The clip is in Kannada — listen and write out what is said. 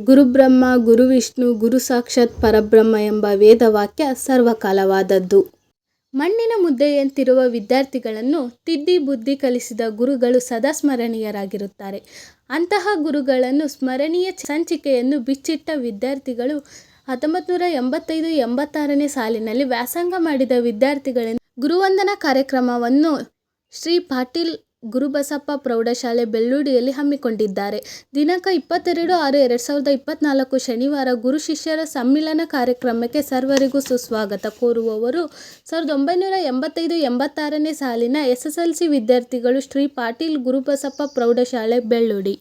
ಗುರುಬ್ರಹ್ಮ ಗುರುವಿಷ್ಣು ಗುರು ಸಾಕ್ಷಾತ್ ಪರಬ್ರಹ್ಮ ಎಂಬ ವೇದವಾಕ್ಯ ಸರ್ವಕಾಲವಾದದ್ದು. ಮಣ್ಣಿನ ಮುದ್ದೆಯಂತಿರುವ ವಿದ್ಯಾರ್ಥಿಗಳನ್ನು ತಿದ್ದಿ ಬುದ್ಧಿ ಕಲಿಸಿದ ಗುರುಗಳು ಸದಾ ಸ್ಮರಣೀಯರಾಗಿರುತ್ತಾರೆ. ಅಂತಹ ಗುರುಗಳನ್ನು ಸ್ಮರಣೀಯ ಸಂಚಿಕೆಯನ್ನು ಬಿಚ್ಚಿಟ್ಟ ವಿದ್ಯಾರ್ಥಿಗಳು 1985-86ನೇ ಸಾಲಿನಲ್ಲಿ ವ್ಯಾಸಂಗ ಮಾಡಿದ ವಿದ್ಯಾರ್ಥಿಗಳಿಂದ ಗುರುವಂದನಾ ಕಾರ್ಯಕ್ರಮವನ್ನು ಶ್ರೀ ಪಾಟೀಲ್ ಗುರುಬಸಪ್ಪ ಪ್ರೌಢಶಾಲೆ ಬೆಳ್ಳೂಡಿಯಲ್ಲಿ ಹಮ್ಮಿಕೊಂಡಿದ್ದಾರೆ. ದಿನಾಂಕ 22/6/2024 ಶನಿವಾರ ಗುರು ಶಿಷ್ಯರ ಸಮ್ಮಿಲನ ಕಾರ್ಯಕ್ರಮಕ್ಕೆ ಸರ್ವರಿಗೂ ಸುಸ್ವಾಗತ ಕೋರುವವರು 1985-86ನೇ ಸಾಲಿನ SSLC ವಿದ್ಯಾರ್ಥಿಗಳು, ಶ್ರೀ ಪಾಟೀಲ್ ಗುರುಬಸಪ್ಪ ಪ್ರೌಢಶಾಲೆ ಬೆಳ್ಳೂಡಿ.